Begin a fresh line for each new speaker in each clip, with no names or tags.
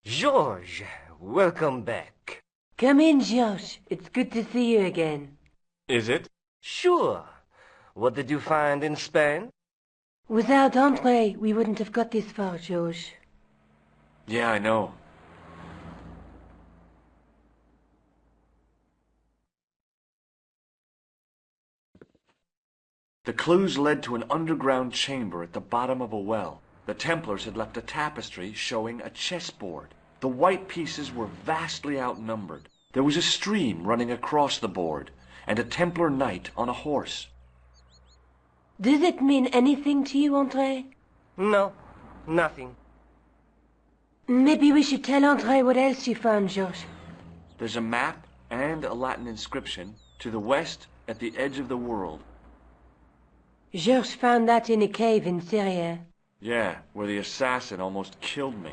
George, welcome back.
Come in, George. It's good to see you again.
Is it?
Sure. What did you find in Spain?
Without Andre, we wouldn't have got this far, George.
Yeah, I know. The clues led to an underground chamber at the bottom of a well. The Templars had left a tapestry showing a chessboard. The white pieces were vastly outnumbered. There was a stream running across the board, and a Templar knight on a horse.
Does it mean anything to you, Andre?
No, nothing.
Maybe we should tell Andre what else you found, George.
There's a map and a Latin inscription to the west at the edge of the world.
George found that in a cave in Syria.
Yeah, where the assassin almost killed me.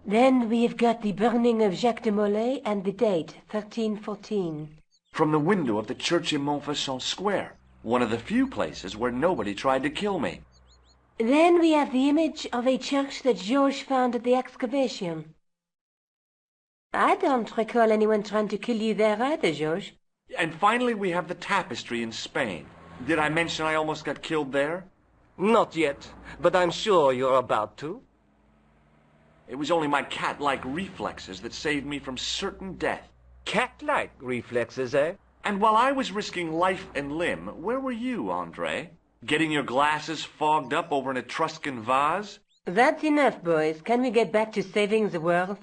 Then we have got the burning of Jacques de Molay and the date, 1314.
From the window of the church in Montfaucon Square, one of the few places where nobody tried to kill me.
Then we have the image of a church that George found at the excavation. I don't recall anyone trying to kill you there either, George.
And finally we have the tapestry in Spain. Did I mention I almost got killed there?
Not yet, but I'm sure you're about to.
It was only my cat-like reflexes that saved me from certain death.
Cat-like reflexes, eh?
And while I was risking life and limb, where were you, Andre? Getting your glasses fogged up over an Etruscan vase?
That's enough, boys. Can we get back to saving the world?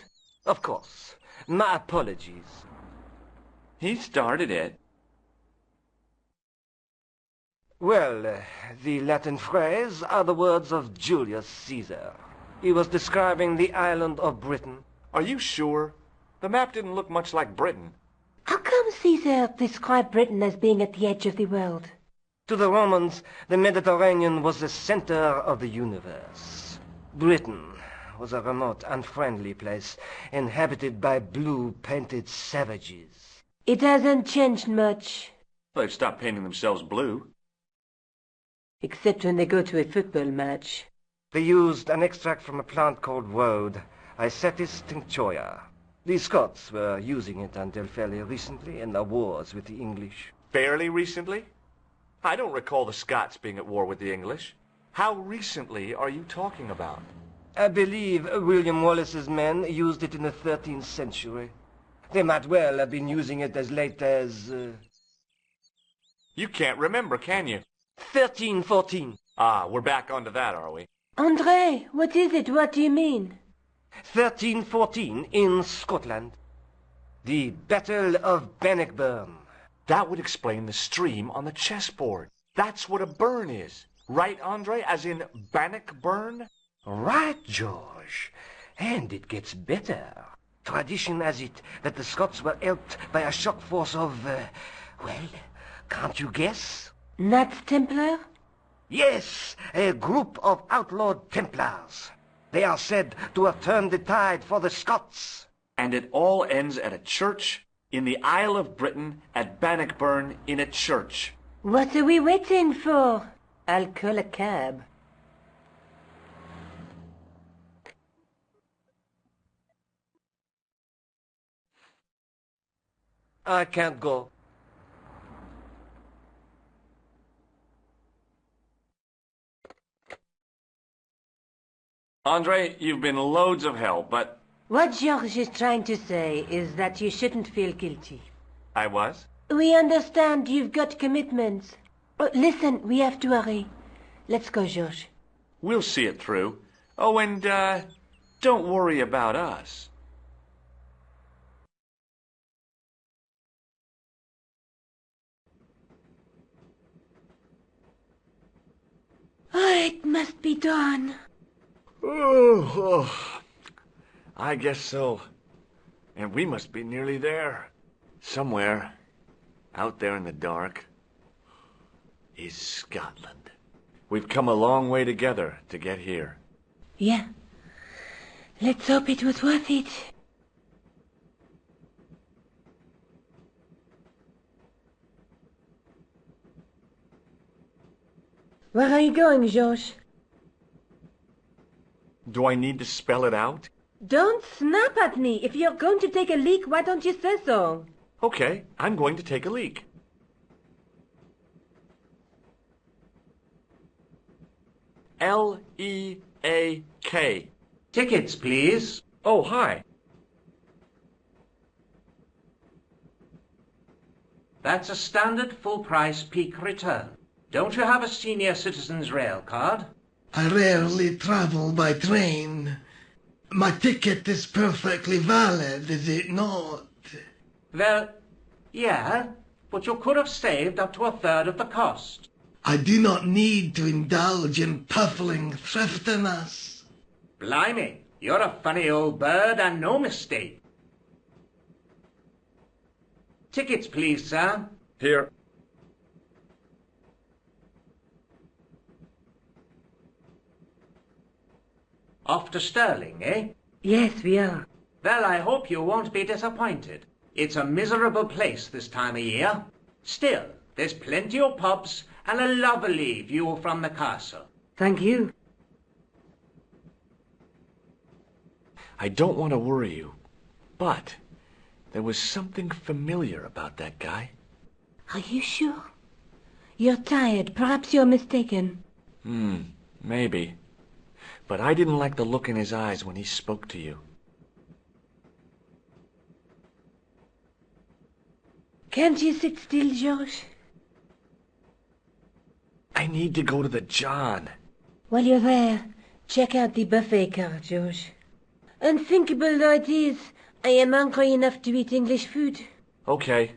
Of course. My apologies.
He started it.
Well, the Latin phrase are the words of Julius Caesar. He was describing the island of Britain.
Are you sure? The map didn't look much like Britain.
How come Caesar described Britain as being at the edge of the world?
To the Romans, the Mediterranean was the center of the universe. Britain was a remote, unfriendly place, inhabited by blue-painted savages.
It hasn't changed much.
They've stopped painting themselves blue.
Except when they go to a football match.
They used an extract from a plant called woad, Isetis tinctoria. The Scots were using it until fairly recently in the wars with the English.
Fairly recently? I don't recall the Scots being at war with the English. How recently are you talking about?
I believe William Wallace's men used it in the 13th century. They might well have been using it as late as...
You can't remember, can you?
1314.
Ah, we're back onto that, are we?
Andre, what is it? What do you mean?
1314 in Scotland. The Battle of Bannockburn.
That would explain the stream on the chessboard. That's what a burn is. Right, Andre? As in Bannockburn?
Right, George. And it gets better. Tradition has it that the Scots were helped by a shock force of, well, can't you guess?
Knights Templar?
Yes, a group of outlawed Templars. They are said to have turned the tide for the Scots.
And it all ends at a church in the Isle of Britain at Bannockburn in a church.
What are we waiting for? I'll call a cab.
I can't go.
Andre, you've been loads of help, but...
What George is trying to say is that you shouldn't feel guilty.
I was?
We understand you've got commitments. Oh, listen, we have to hurry. Let's go, George.
We'll see it through. Oh, and, don't worry about us.
Oh, it must be done.
Oh, I guess so. And we must be nearly there. Somewhere, out there in the dark, is Scotland. We've come a long way together to get here.
Yeah. Let's hope it was worth it. Where are you going, George?
Do I need to spell it out?
Don't snap at me. If you're going to take a leak, why don't you say so?
Okay, I'm going to take a leak. L-E-A-K.
Tickets, please.
Oh, hi.
That's a standard full-price peak return. Don't you have a senior citizen's rail card?
I rarely travel by train. My ticket is perfectly valid, is it not?
Well, yeah, but you could have saved up to a third of the cost.
I do not need to indulge in puffling thriftiness.
Blimey, you're a funny old bird and no mistake. Tickets, please, sir.
Here.
Off to Stirling, eh?
Yes, we are.
Well, I hope you won't be disappointed. It's a miserable place this time of year. Still, there's plenty of pubs and a lovely view from the castle.
Thank you.
I don't want to worry you, but there was something familiar about that guy.
Are you sure? You're tired. Perhaps you're mistaken.
Maybe. But I didn't like the look in his eyes when he spoke to you.
Can't you sit still, George?
I need to go to the John.
While you're there, check out the buffet car, George. Unthinkable though it is, I am hungry enough to eat English food.
Okay.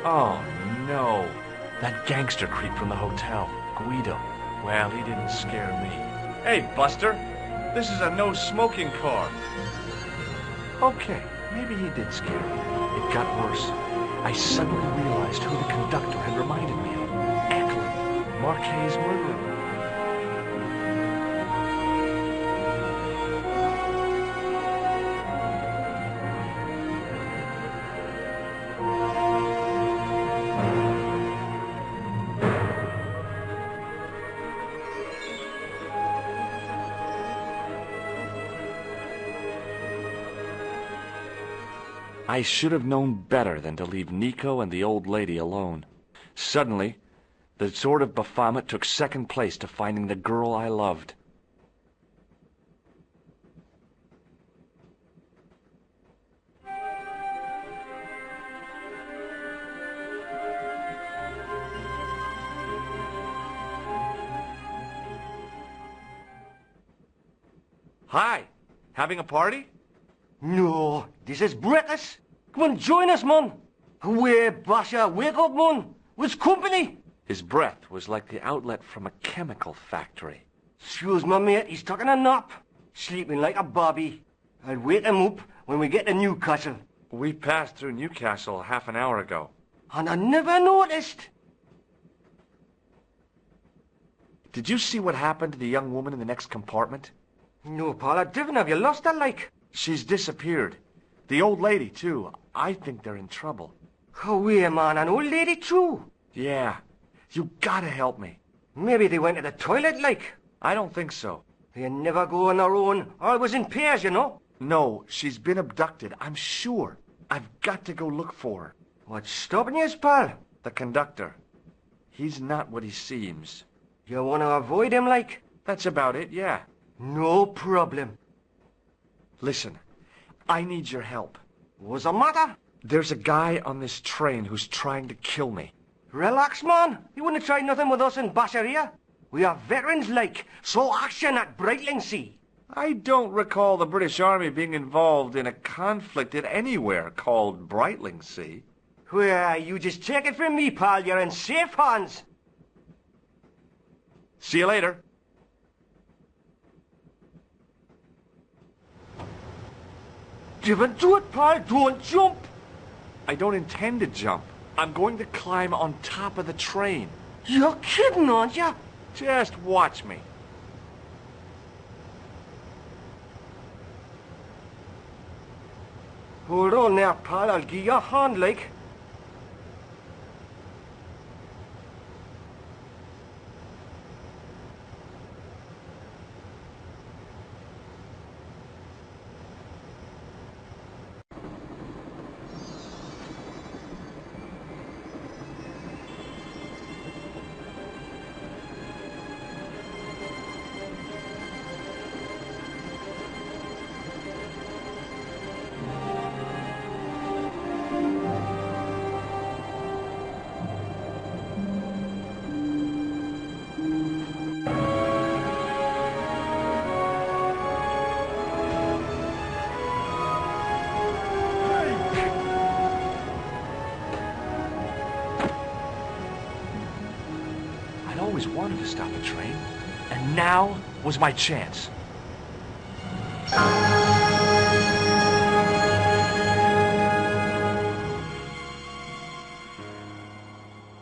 Oh, no. That gangster creep from the hotel, Guido. Well, he didn't scare me. Hey, Buster. This is a no-smoking car. Okay, maybe he did scare me. It got worse. I suddenly realized who the conductor had reminded me of. Eklund, Marquet's murderer. I should have known better than to leave Nico and the old lady alone. Suddenly, the sword of Baphomet took second place to finding the girl I loved. Hi! Having a party?
No, this is breakfast. Come on, join us, man. Away, Basha, wake up, man. What's company?
His breath was like the outlet from a chemical factory.
Excuse me, mate, he's taking a nap. Sleeping like a bobby. I'll wake him up when we get to Newcastle.
We passed through Newcastle half an hour ago.
And I never noticed.
Did you see what happened to the young woman in the next compartment?
No, Paul, I didn't. Have you lost her, like?
She's disappeared. The old lady, too. I think they're in trouble.
Away, man, an old lady, too.
Yeah. You gotta help me.
Maybe they went to the toilet, like.
I don't think so.
They never go on their own. Always in pairs, you know.
No, she's been abducted, I'm sure. I've got to go look for her.
What's stopping you, pal?
The conductor. He's not what he seems.
You want to avoid him, like?
That's about it, yeah.
No problem.
Listen, I need your help.
What's the matter?
There's a guy on this train who's trying to kill me.
Relax, man. You wouldn't try nothing with us in Basharia. We are veterans, like, so action at Brightlingsea.
I don't recall the British Army being involved in a conflict at anywhere called Brightlingsea.
Well, you just take it from me, pal. You're in safe hands.
See you later.
Give it to it, pal. Don't jump.
I don't intend to jump. I'm going to climb on top of the train.
You're kidding, aren't you?
Just watch me.
Hold on now, pal. I'll give you a hand, like.
I'd always wanted to stop a train, and now was my chance.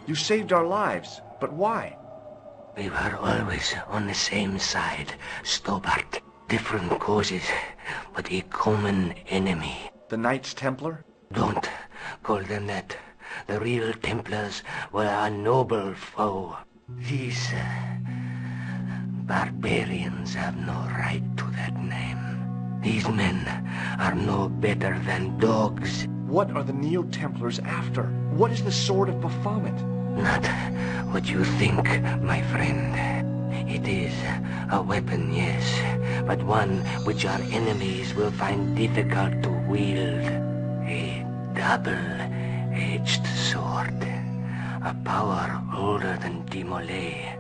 You saved our lives, but why?
We were always on the same side, Stobart. Different causes, but a common enemy.
The Knights Templar?
Don't call them that. The real Templars were a noble foe. These barbarians have no right to that name. These men are no better than dogs.
What are the Neo-Templars after? What is the Sword of Baphomet?
Not what you think, my friend. It is a weapon, yes, but one which our enemies will find difficult to wield. A double-edged sword. A power older than Dimolay,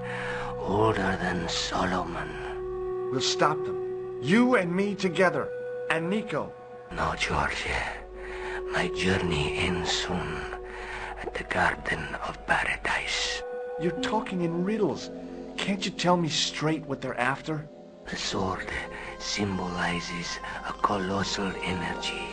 older than Solomon.
We'll stop them. You and me together. And Nico.
No, George. My journey ends soon at the Garden of Paradise.
You're talking in riddles. Can't you tell me straight what they're after?
The sword symbolizes a colossal energy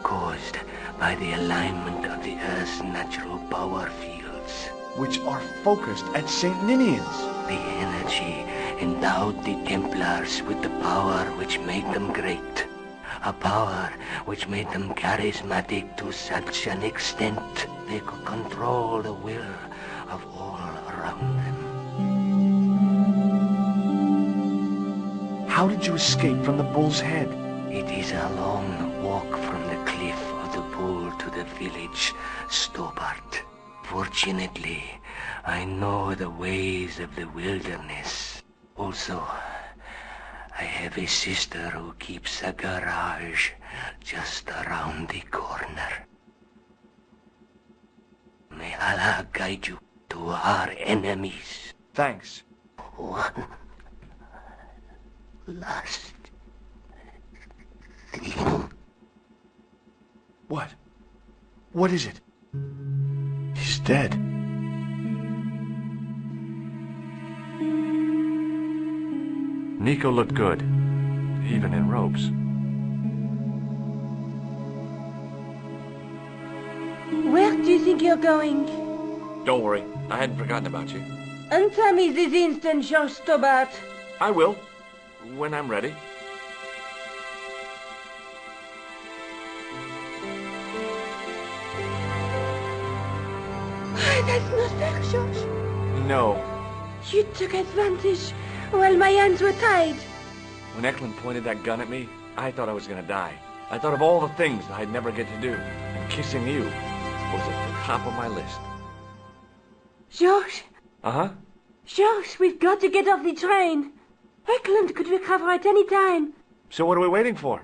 caused by the alignment of the Earth's natural power fields,
which are focused at St. Ninian's.
The energy endowed the Templars with the power which made them great. A power which made them charismatic to such an extent they could control the will of all around them.
How did you escape from the Bull's Head?
It is a long walk from the cliff of the Bull to the village, Stobart. Fortunately, I know the ways of the wilderness. Also, I have a sister who keeps a garage just around the corner. May Allah guide you to our enemies.
Thanks.
One last thing.
What? What is it? He's dead. Nico looked good, even in robes.
Where do you think you're going?
Don't worry, I hadn't forgotten about you.
Answer me this instant, George Stobart.
I will, when I'm ready.
That's not fair, George.
No.
You took advantage while my hands were tied.
When Eklund pointed that gun at me, I thought I was gonna die. I thought of all the things that I'd never get to do, and kissing you was at the top of my list.
George?
Uh-huh.
George, we've got to get off the train. Eklund could recover at any time.
So what are we waiting for?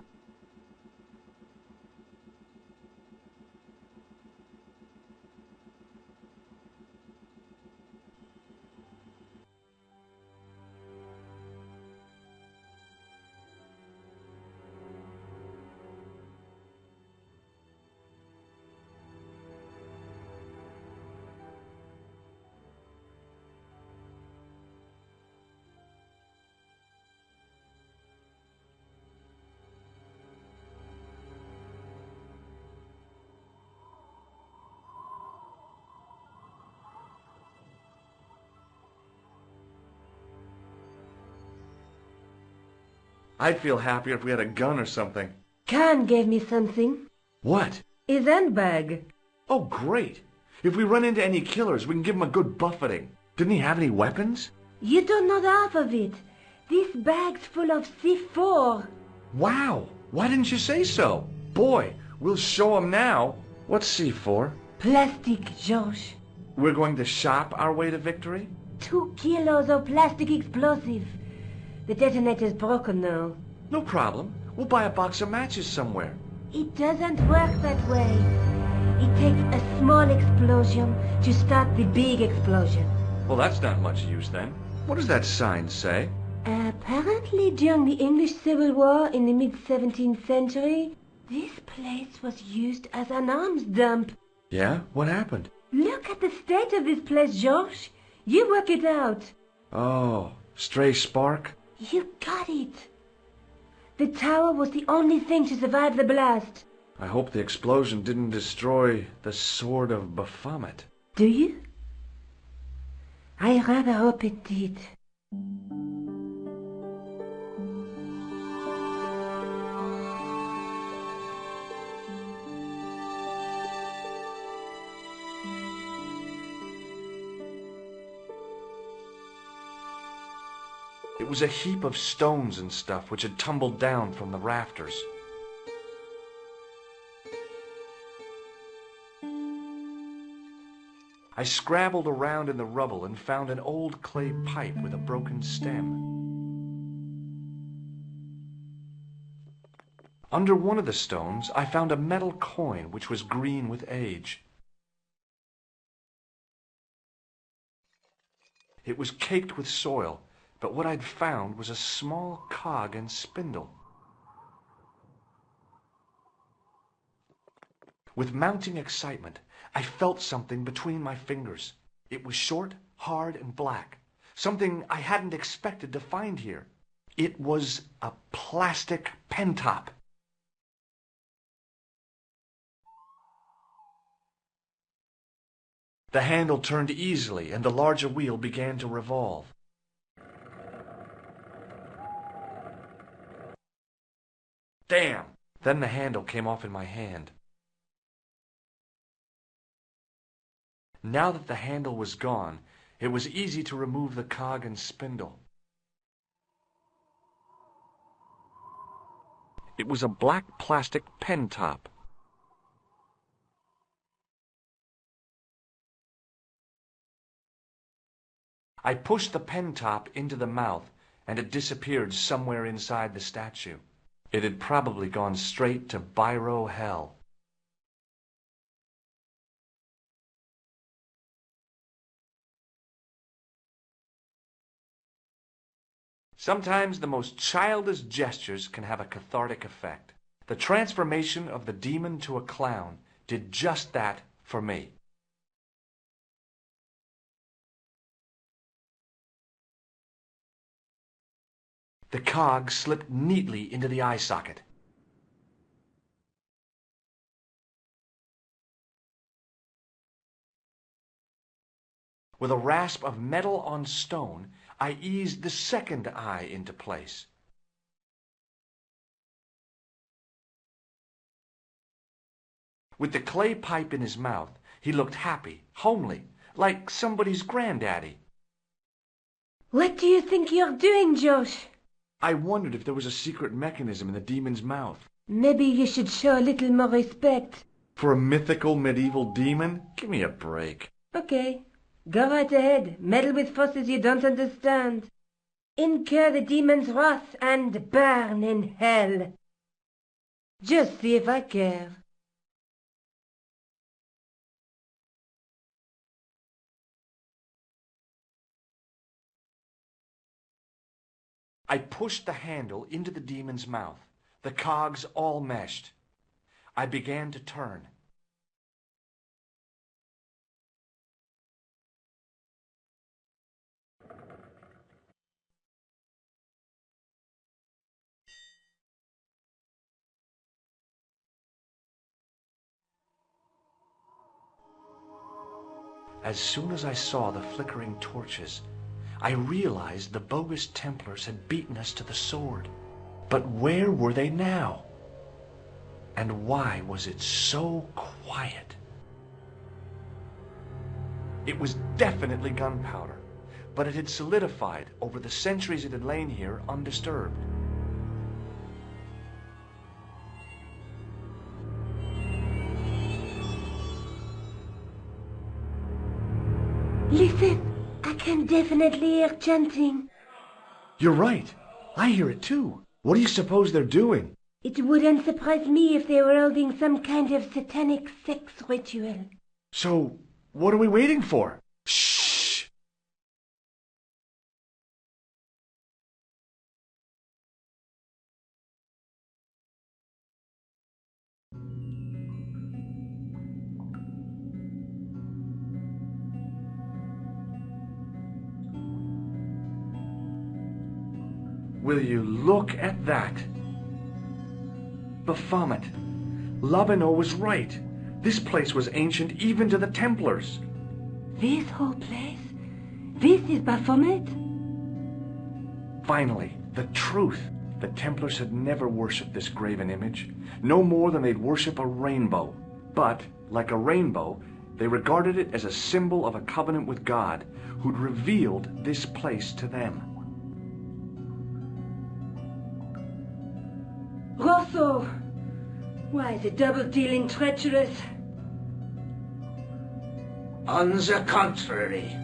I'd feel happier if we had a gun or something.
Khan gave me something.
What?
His handbag.
Oh, great. If we run into any killers, we can give them a good buffeting. Didn't he have any weapons?
You don't know half of it. This bag's full of C4.
Wow. Why didn't you say so? Boy, we'll show him now. What's C4?
Plastic, George.
We're going to shop our way to victory?
2 kilos of plastic explosive. The detonator's broken now.
No problem. We'll buy a box of matches somewhere.
It doesn't work that way. It takes a small explosion to start the big explosion.
Well, that's not much use then. What does that sign say?
Apparently during the English Civil War in the mid-17th century, this place was used as an arms dump.
Yeah? What happened?
Look at the state of this place, George. You work it out.
Oh, stray spark?
You got it. The tower was the only thing to survive the blast.
I hope the explosion didn't destroy the Sword of Baphomet.
Do you? I rather hope it did.
It was a heap of stones and stuff which had tumbled down from the rafters. I scrabbled around in the rubble and found an old clay pipe with a broken stem. Under one of the stones, I found a metal coin which was green with age. It was caked with soil, but what I'd found was a small cog and spindle. With mounting excitement, I felt something between my fingers. It was short, hard, and black. Something I hadn't expected to find here. It was a plastic pen top. The handle turned easily, and the larger wheel began to revolve. Damn! Then the handle came off in my hand. Now that the handle was gone, it was easy to remove the cog and spindle. It was a black plastic pen top. I pushed the pen top into the mouth, and it disappeared somewhere inside the statue. It had probably gone straight to Biro Hell. Sometimes the most childish gestures can have a cathartic effect. The transformation of the demon to a clown did just that for me. The cog slipped neatly into the eye socket. With a rasp of metal on stone, I eased the second eye into place. With the clay pipe in his mouth, he looked happy, homely, like somebody's granddaddy.
What do you think you're doing, Josh?
I wondered if there was a secret mechanism in the demon's mouth.
Maybe you should show a little more respect.
For a mythical medieval demon? Give me a break.
Okay, go right ahead. Meddle with forces you don't understand. Incur the demon's wrath and burn in hell. Just see if I care.
I pushed the handle into the demon's mouth. The cogs all meshed. I began to turn. As soon as I saw the flickering torches, I realized the bogus Templars had beaten us to the sword. But where were they now? And why was it so quiet? It was definitely gunpowder, but it had solidified over the centuries it had lain here undisturbed.
Listen, I can definitely hear chanting.
You're right. I hear it too. What do you suppose they're doing?
It wouldn't surprise me if they were holding some kind of satanic sex ritual.
So, what are we waiting for? Shh! Will you look at that? Baphomet. Labino was right. This place was ancient even to the Templars.
This whole place? This is Baphomet?
Finally, the truth. The Templars had never worshipped this graven image, no more than they'd worship a rainbow. But, like a rainbow, they regarded it as a symbol of a covenant with God, who'd revealed this place to them.
Rosso! Why, the double-dealing treacherous?
On the contrary,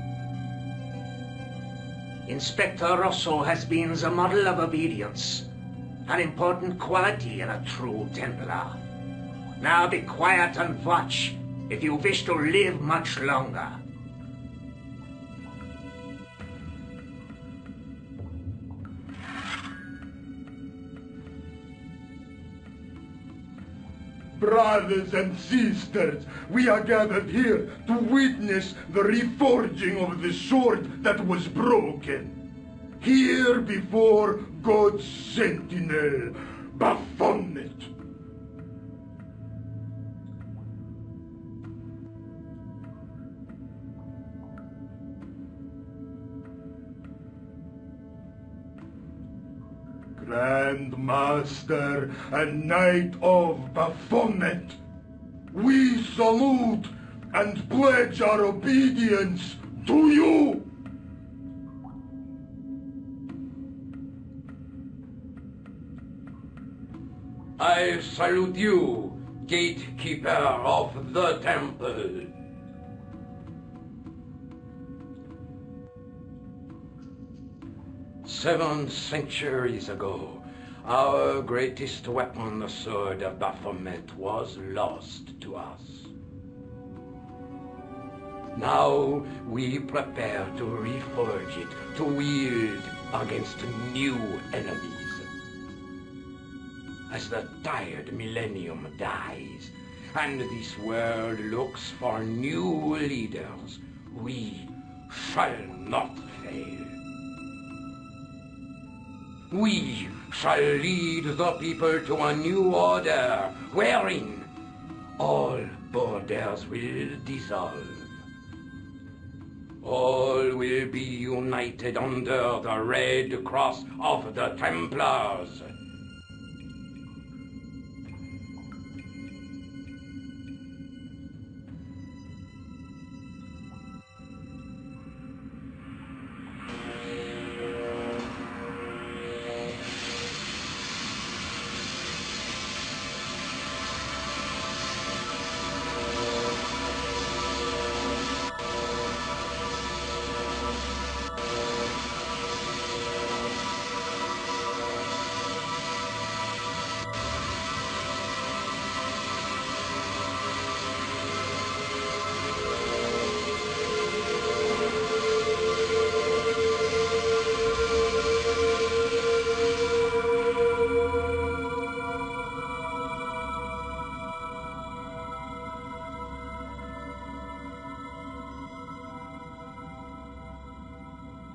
Inspector Rosso has been the model of obedience, an important quality in a true Templar. Now be quiet and watch, if you wish to live much longer.
Brothers and sisters, we are gathered here to witness the reforging of the sword that was broken. Here before God's sentinel, Baphomet. Grand Master and Knight of Baphomet, we salute and pledge our obedience to you.
I salute you, gatekeeper of the temple. Seven centuries ago, our greatest weapon, the sword of Baphomet, was lost to us. Now we prepare to reforge it, to wield against new enemies. As the tired millennium dies, and this world looks for new leaders, we shall not fail. We shall lead the people to a new order, wherein all borders will dissolve. All will be united under the red cross of the Templars.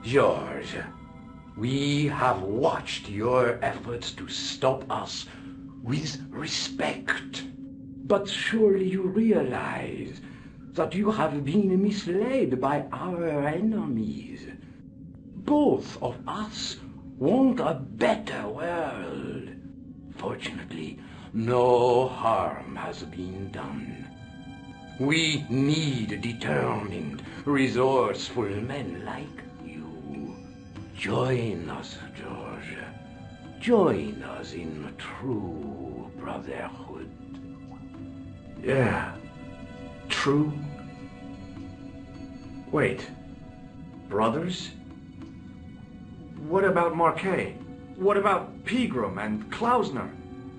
George, we have watched your efforts to stop us with respect. But surely you realize that you have been misled by our enemies. Both of us want a better world. Fortunately, no harm has been done. We need determined, resourceful men like you. Join us, George. Join us in true brotherhood.
Yeah. True. Wait. Brothers? What about Marquet? What about Pegram and Klausner?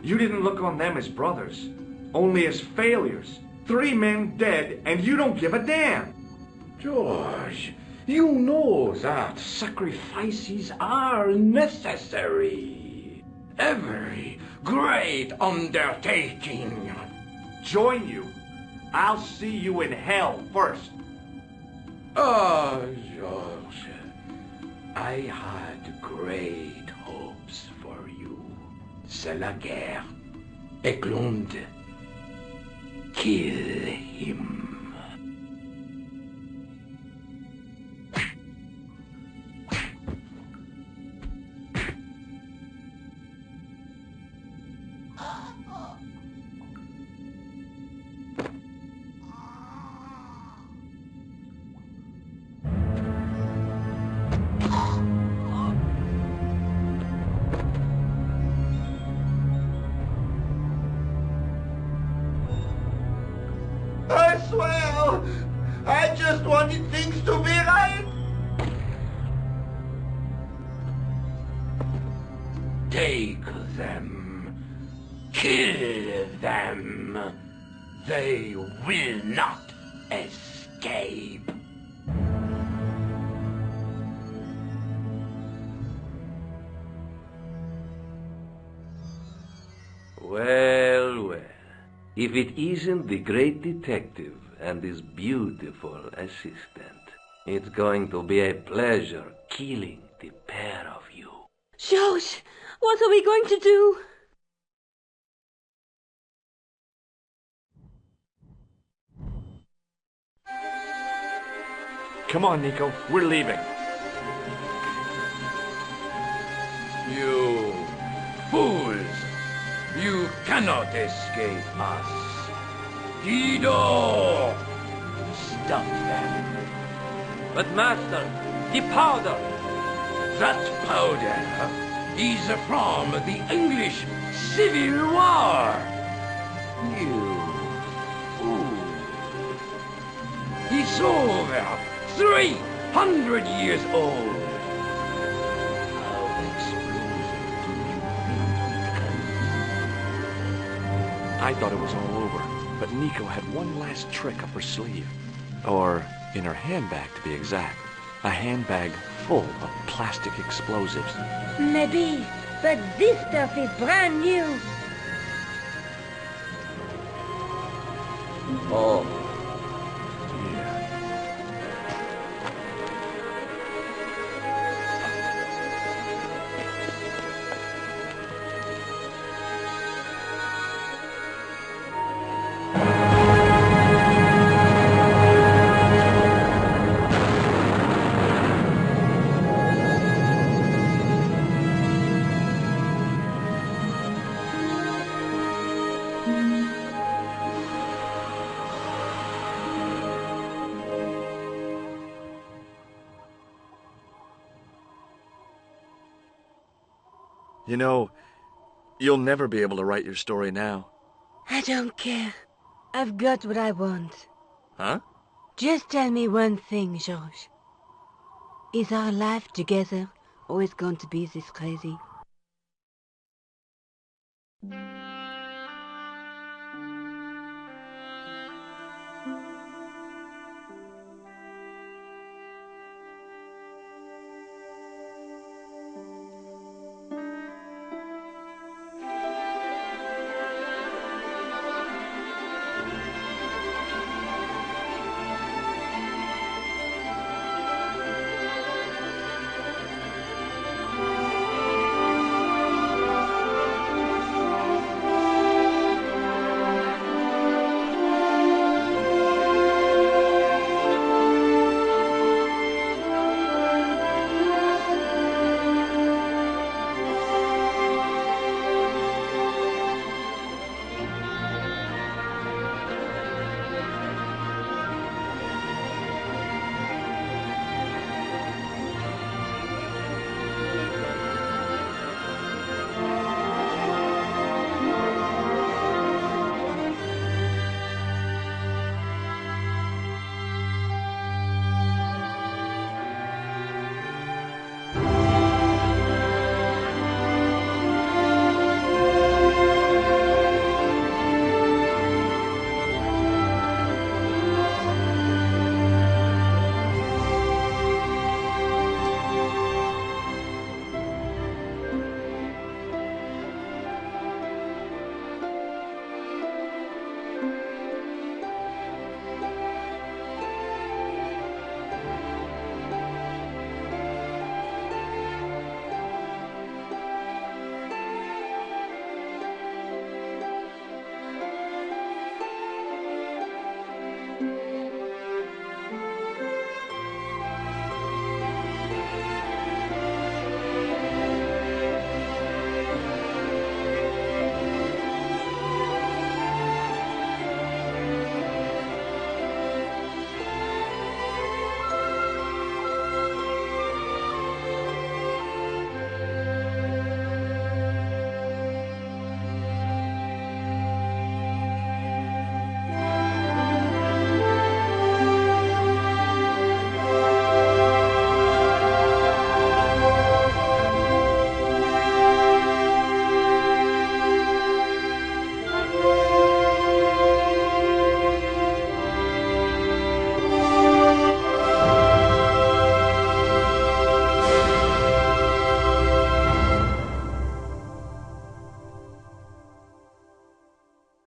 You didn't look on them as brothers, only as failures. 3 men dead, and you don't give a damn.
George, you know that sacrifices are necessary. Every great undertaking.
Join you. I'll see you in hell first.
Oh, George, I had great hopes for you. C'est la guerre. Eklund, kill him.
I swear, I just wanted things to be right.
Take them. Kill them. They will not escape.
Well, well. If it isn't the great detective and his beautiful assistant, it's going to be a pleasure killing the pair of you.
George, what are we going to do?
Come on, Nico. We're leaving.
You fools! You cannot escape us. Guido! Stop them.
But master, the powder!
That powder is from the English Civil War. You fool. It's over 300 years old. How explosive do you think it can be?
I thought it was all over, but Nico had one last trick up her sleeve. Or in her handbag, to be exact. A handbag full of plastic explosives.
Maybe, but this stuff is brand new.
Oh,
You know, you'll never be able to write your story now.
I don't care. I've got what I want.
Huh?
Just tell me one thing, George. Is our life together always going to be this crazy?